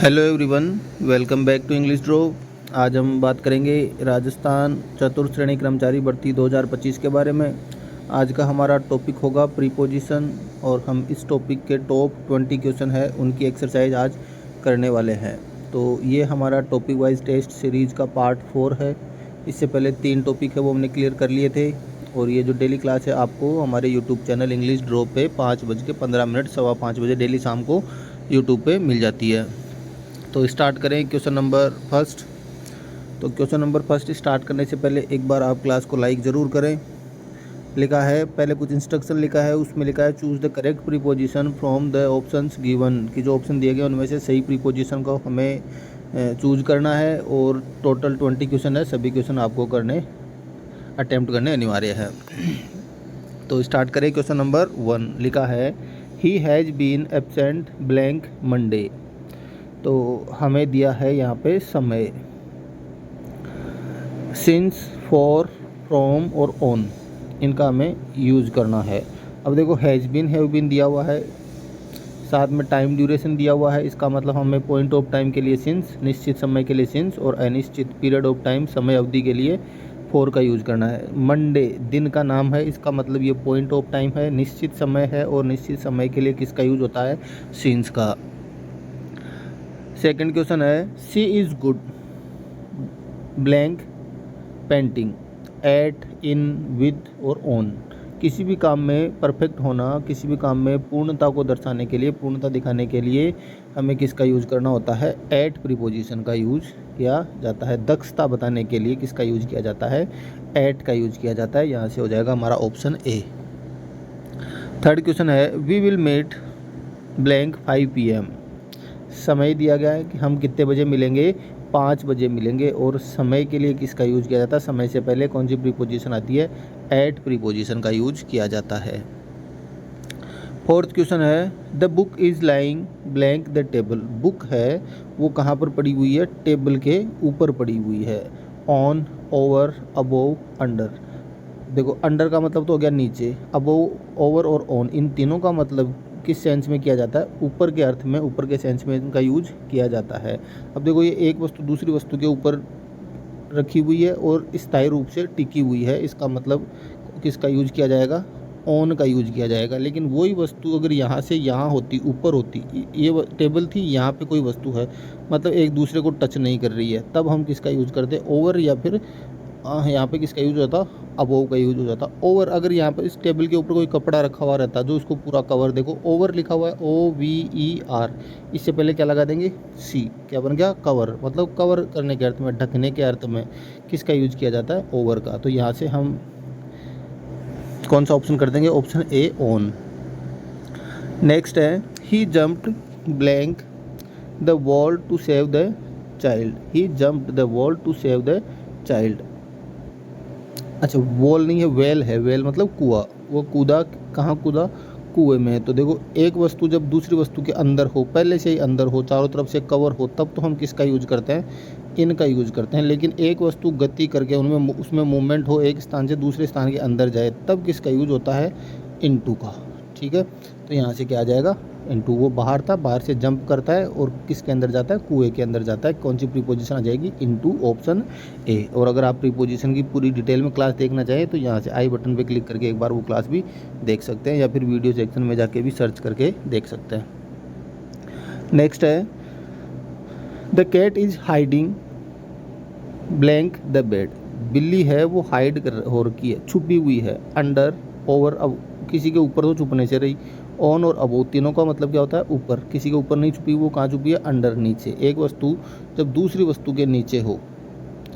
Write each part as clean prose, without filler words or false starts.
Hello everyone, welcome back to English draw. आज हम बात करेंगे राजस्थान चतुर्थ श्रेणी कर्मचारी भर्ती 2025 के बारे में। आज का हमारा टॉपिक होगा प्रीपोजिशन और हम इस टॉपिक के टॉप 20 क्वेश्चन है उनकी एक्सरसाइज आज करने वाले हैं। तो ये हमारा टॉपिक वाइज टेस्ट सीरीज़ का पार्ट 4 है। इससे पहले 3 टॉपिक है वो हमने क्लियर कर लिए थे। और ये जो डेली क्लास है आपको हमारे यूट्यूब चैनल इंग्लिश ड्रो पे 5:15 सवा 5 बजे डेली शाम को यूट्यूब पे मिल जाती है। तो स्टार्ट करें क्वेश्चन नंबर फर्स्ट। तो क्वेश्चन नंबर फर्स्ट स्टार्ट करने से पहले एक बार आप क्लास को लाइक ज़रूर करें। लिखा है, पहले कुछ इंस्ट्रक्शन लिखा है, उसमें लिखा है choose the correct preposition from the options given, कि जो ऑप्शन दिए गए उनमें से सही प्रीपोजिशन को हमें चूज़ करना है। और टोटल 20 क्वेश्चन है, सभी क्वेश्चन आपको अटैम्प्ट करने अनिवार्य है। तो स्टार्ट करें। क्वेश्चन नंबर 1 लिखा है he has been absent blank Monday. तो हमें दिया है यहाँ पे समय, सिंस, फॉर, फ्रॉम और ऑन, इनका हमें यूज़ करना है। अब देखो हैज़ बीन, हैव बीन दिया हुआ है, साथ में टाइम ड्यूरेशन दिया हुआ है। इसका मतलब हमें पॉइंट ऑफ टाइम के लिए सिंस, निश्चित समय के लिए सिंस और अनिश्चित पीरियड ऑफ टाइम समय अवधि के लिए फॉर का यूज़ करना है। मंडे दिन का नाम है, इसका मतलब ये पॉइंट ऑफ टाइम है, निश्चित समय है और निश्चित समय के लिए किसका यूज़ होता है, सिंस का। सेकंड क्वेश्चन है she is good blank painting at, in, with और ऑन। किसी भी काम में परफेक्ट होना, किसी भी काम में पूर्णता को दर्शाने के लिए, पूर्णता दिखाने के लिए हमें किसका यूज़ करना होता है, एट प्रीपोजिशन का यूज़ किया जाता है। दक्षता बताने के लिए किसका यूज़ किया जाता है, एट का यूज़ किया जाता है। यहाँ से हो जाएगा हमारा ऑप्शन ए। थर्ड क्वेश्चन है we will meet blank 5 PM। समय दिया गया है कि हम कितने बजे मिलेंगे, 5 बजे मिलेंगे। और समय के लिए किसका यूज़ किया जाता है, समय से पहले कौन सी प्रीपोजिशन आती है, एट प्रीपोजिशन का यूज किया जाता है। फोर्थ क्वेश्चन है the book is lying blank the table. Book है वो कहाँ पर पड़ी हुई है, टेबल के ऊपर पड़ी हुई है। On, over, above, under. देखो अंडर का मतलब तो हो गया नीचे, अबोव, ओवर और ऑन, इन तीनों का मतलब किस सेंस में किया जाता है, ऊपर के अर्थ में, ऊपर के सेंस में इनका यूज किया जाता है। अब देखो ये एक वस्तु दूसरी वस्तु के ऊपर रखी हुई है और स्थायी रूप से टिकी हुई है, इसका मतलब किसका यूज किया जाएगा, ऑन का यूज किया जाएगा। लेकिन वही वस्तु अगर यहाँ से यहाँ होती, ऊपर होती, ये टेबल थी, यहाँ पे कोई वस्तु है, मतलब एक दूसरे को टच नहीं कर रही है, तब हम किसका यूज़ करते, ओवर, या फिर यहाँ पे किसका यूज होता, अबोव का यूज हो जाता। ओवर, अगर यहाँ पर इस टेबल के ऊपर कोई कपड़ा रखा हुआ रहता जो इसको पूरा कवर, देखो ओवर लिखा हुआ है, OVER, इससे पहले क्या लगा देंगे, सी, क्या बन गया, कवर, मतलब कवर करने के अर्थ में, ढकने के अर्थ में किसका यूज किया जाता है, ओवर का। तो यहाँ से हम कौन सा ऑप्शन कर देंगे, ऑप्शन ए, ऑन। नेक्स्ट है he jumped blank the wall to save the child. He jumped the wall to save the child. अच्छा, वॉल नहीं है, वेल है, वेल मतलब कुआं, वो कूदा, कहाँ कूदा, कुएं में। तो देखो एक वस्तु जब दूसरी वस्तु के अंदर हो, पहले से ही अंदर हो, चारों तरफ से कवर हो, तब तो हम किसका यूज करते हैं, इनका यूज करते हैं। लेकिन एक वस्तु गति करके उनमें उसमें मूवमेंट हो, एक स्थान से दूसरे स्थान के अंदर जाए, तब किसका यूज होता है, इनटू का। ठीक है, तो यहाँ से क्या आ जाएगा, इनटू। वो बाहर था, बाहर से जंप करता है और किसके अंदर जाता है, कुएं के अंदर जाता है। कौन सी प्रीपोजिशन आ जाएगी, इनटू, ऑप्शन ए। और अगर आप प्रीपोजिशन की पूरी डिटेल में क्लास देखना चाहें तो यहाँ से आई बटन पे क्लिक करके एक बार वो क्लास भी देख सकते हैं, या फिर वीडियो सेक्शन में जाके भी सर्च करके देख सकते हैं। नेक्स्ट है the cat is hiding blank the bed. बिल्ली है वो हाइड कर हो रखी है, छुपी हुई है, अंडर, ओवर, अब किसी के ऊपर तो छुपने से रही, ऑन और अबोव, तीनों का मतलब क्या होता है, ऊपर। किसी के ऊपर नहीं छुपी, वो कहाँ छुपी है, अंडर, नीचे। एक वस्तु जब दूसरी वस्तु के नीचे हो,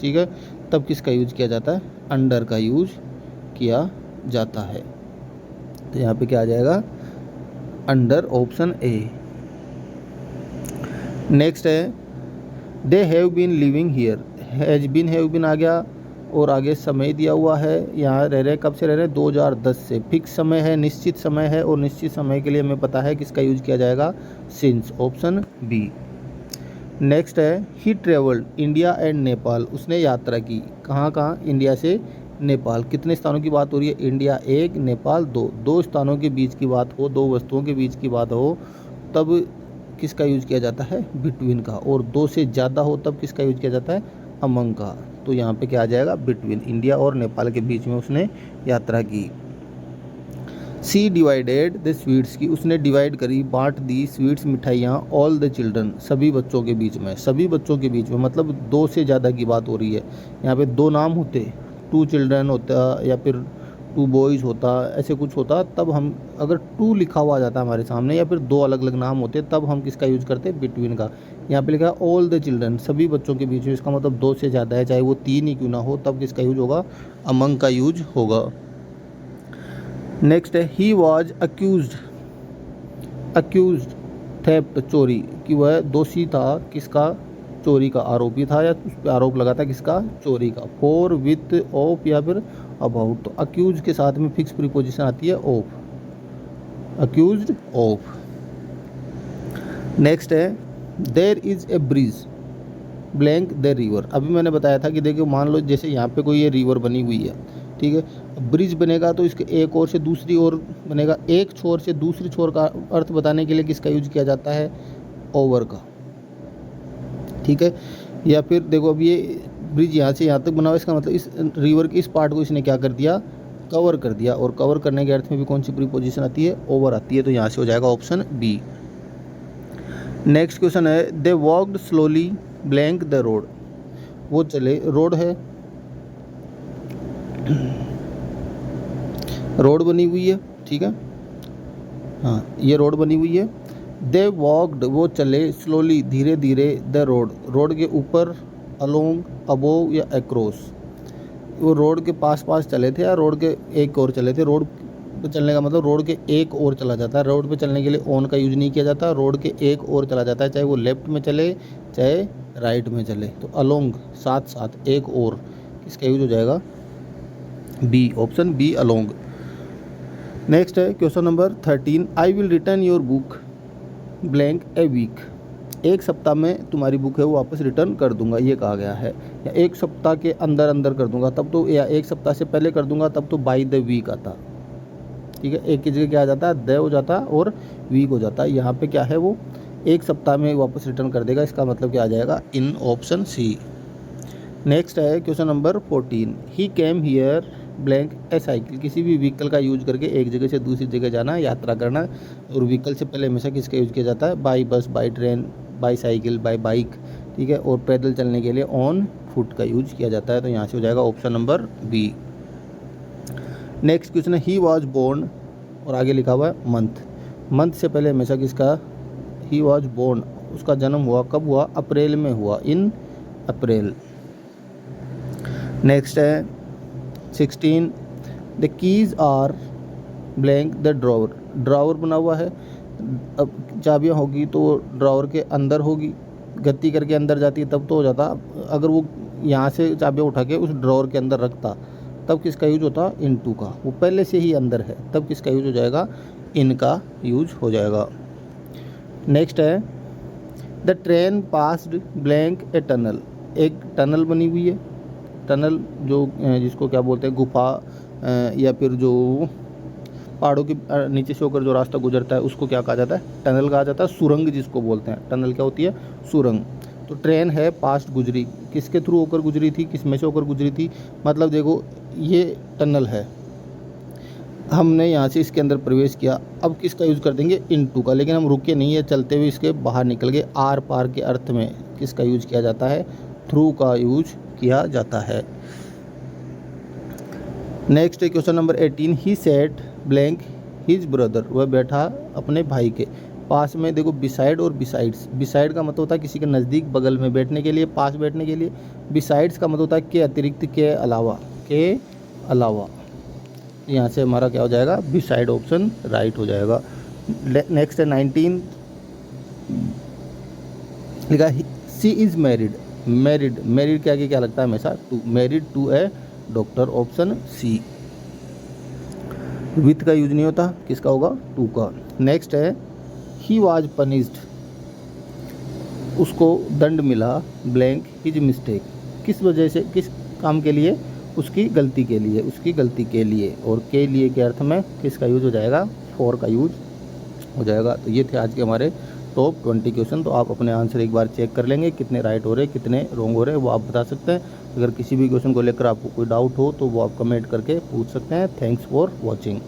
ठीक है, तब किसका यूज किया जाता है, अंडर का यूज किया जाता है। तो यहाँ पे क्या आ जाएगा, अंडर, ऑप्शन ए। नेक्स्ट है they have been living here. Has been, have been आ गया और आगे समय दिया हुआ है, यहाँ रह रहे, कब से रह रहे, 2010 से। फिक्स समय है, निश्चित समय है, और निश्चित समय के लिए हमें पता है किसका यूज किया जाएगा, सिंस, ऑप्शन बी। नेक्स्ट है he travelled India and Nepal. उसने यात्रा की, कहाँ कहाँ, इंडिया से नेपाल। कितने स्थानों की बात हो रही है, इंडिया 1, नेपाल 2। दो स्थानों के बीच की बात हो, दो वस्तुओं के बीच की बात हो, तब किसका यूज़ किया जाता है, बिटवीन का, और 2 से ज़्यादा हो तब किसका यूज़ किया जाता है, अमंग का। तो यहाँ पे क्या आ जाएगा, बिटवीन। इंडिया और नेपाल के बीच में उसने यात्रा की। सी डिवाइडेड द स्वीट्स की, उसने डिवाइड करी, बांट दी स्वीट्स मिठाइयाँ, ऑल द चिल्ड्रन, सभी बच्चों के बीच में। सभी बच्चों के बीच में मतलब 2 से ज़्यादा की बात हो रही है। यहाँ पे 2 नाम होते, 2 चिल्ड्रन होता या फिर 2 बॉयज़ होता, ऐसे कुछ होता, तब हम, अगर 2 लिखा हुआ आ जाता हमारे सामने या फिर 2 अलग अलग नाम होते, तब हम किसका यूज़ करते, बिटवीन का। यहाँ पे लिखा है ऑल द चिल्ड्रन, सभी बच्चों के बीच में, इसका मतलब 2 से ज़्यादा है, चाहे वो 3 ही क्यों ना हो, तब किसका यूज होगा, अमंग का यूज होगा। नेक्स्ट है ही वॉज अक्यूज थेफ्ट, चोरी, कि वह दोषी था, किसका, चोरी का, आरोपी था या उस पर आरोप लगा था किसका, चोरी का। फॉर, विथ, ऑफ या फिर अबाउट। तो अक्यूज के साथ में फिक्स प्रीपोजिशन आती है ऑफ, अक्यूज्ड ऑफ। नेक्स्ट है there is a bridge blank the river. अभी मैंने बताया था कि देखिए मान लो जैसे यहाँ पे कोई ये रिवर बनी हुई है, ठीक है, ब्रिज बनेगा तो इसके एक ओर से दूसरी ओर बनेगा, एक छोर से दूसरी छोर का अर्थ बताने के लिए किसका यूज किया जाता है, ओवर का, ठीक है। या फिर देखो अब ये ब्रिज यहाँ से यहाँ तक बना हुआ, इसका मतलब इस रिवर के इस पार्ट को इसने क्या कर दिया, कवर कर दिया, और कवर करने के अर्थ में भी कौन सी प्रीपोजिशन आती है, ओवर आती है। तो यहाँ से हो जाएगा ऑप्शन बी। नेक्स्ट क्वेश्चन है they walked slowly blank the road, वो चले, रोड है, रोड बनी हुई है, ठीक है, हाँ ये रोड बनी हुई है। दे वॉक्ड, वो चले, स्लोली, धीरे धीरे, द रोड, रोड के ऊपर, अलोंग, अबोव या अक्रॉस, वो रोड के पास पास चले थे या रोड के एक और चले थे। रोड पे चलने का मतलब रोड के एक और चला जाता है, रोड पे चलने के लिए ऑन का यूज नहीं किया जाता, रोड के एक और चला जाता है, चाहे वो लेफ्ट में चले चाहे राइट में चले। तो अलोंग, साथ साथ, एक और, इसका यूज हो जाएगा b, option b, along. Next है question number 13 I will return your book blank a week, एक सप्ताह में तुम्हारी बुक है वो वापस रिटर्न कर दूंगा, ये कहा गया है। या एक सप्ताह के अंदर अंदर कर दूंगा तब तो, या एक सप्ताह से पहले कर दूंगा तब तो बाई द वीक आता, ठीक है। एक की जगह क्या आ जाता है, द हो जाता और वीक हो जाता है। यहाँ पे क्या है, वो एक सप्ताह में वापस रिटर्न कर देगा, इसका मतलब क्या आ जाएगा, इन, ऑप्शन सी। नेक्स्ट है question number 14 he came here blank A cycle, किसी भी व्हीकल का यूज करके एक जगह से दूसरी जगह जाना, यात्रा करना, और व्हीकल से पहले हमेशा किसका यूज किया जाता है, by bus, by train, by cycle, by bike, ठीक है, और पैदल चलने के लिए ऑन फुट का यूज किया जाता है। तो यहाँ से हो जाएगा option number B. Next question है ही वॉज बोर्न, और आगे लिखा हुआ है मंथ, मंथ से पहले हमेशा किसका, ही वॉज बोर्न, उसका जन्म हुआ कब हुआ, अप्रैल में हुआ, इन अप्रैल। नेक्स्ट है 16 the keys are blank the drawer, drawer बना हुआ है, अब चाबियाँ होगी तो ड्रॉवर के अंदर होगी, गति करके अंदर जाती है तब तो हो जाता, अगर वो यहाँ से चाबियाँ उठा के उस ड्रॉवर के अंदर रखता तब किसका यूज होता, इन टू का, वो पहले से ही अंदर है तब किसका यूज हो जाएगा, इन का यूज हो जाएगा। नेक्स्ट है the train passed blank a tunnel, एक टनल बनी हुई है, टनल जो जिसको क्या बोलते हैं, गुफा या फिर जो पहाड़ों के नीचे से होकर जो रास्ता गुजरता है उसको क्या कहा जाता है, टनल कहा जाता है, सुरंग जिसको बोलते हैं, टनल क्या होती है, सुरंग। तो ट्रेन है पास्ट गुजरी, किसके थ्रू होकर गुजरी थी, किस में से होकर गुजरी थी, मतलब देखो ये टनल है, हमने यहाँ से इसके अंदर प्रवेश किया, अब किसका यूज़ कर देंगे, इनटू का, लेकिन हम रुके नहीं है, चलते हुए इसके बाहर निकल गए, आर पार के अर्थ में किसका यूज़ किया जाता है, थ्रू का यूज किया जाता है। नेक्स्ट क्वेश्चन नंबर 18 ही सेट ब्लैंक हिज ब्रदर, वह बैठा अपने भाई के पास में। देखो बिसाइड और बिसाइड्स, बिसाइड का मतलब होता है किसी के नज़दीक बगल में बैठने के लिए, पास बैठने के लिए, बिसाइड्स का मतलब होता है के अतिरिक्त, के अलावा, के अलावा। यहाँ से हमारा क्या हो जाएगा, बिसाइड ऑप्शन राइट हो जाएगा। नेक्स्ट है 19 लिखा she is married, married, married के आगे क्या लगता है हमेशा, to, married to a doctor, option C. With का यूज नहीं होता, किसका होगा, टू का। नेक्स्ट है ही वाज पनिश्ड, उसको दंड मिला ब्लैंक हिज मिस्टेक, किस वजह से, किस काम के लिए, उसकी गलती के लिए, उसकी गलती के लिए, और के लिए के अर्थ में किसका यूज हो जाएगा, फॉर का यूज हो जाएगा। तो ये थे आज के हमारे टॉप 20 क्वेश्चन। तो आप अपने आंसर एक बार चेक कर लेंगे, कितने राइट हो रहे हैं कितने रॉन्ग हो रहे हैं वो आप बता सकते हैं। अगर किसी भी क्वेश्चन को लेकर आपको कोई डाउट हो तो वो आप कमेंट करके पूछ सकते हैं। Thanks for watching.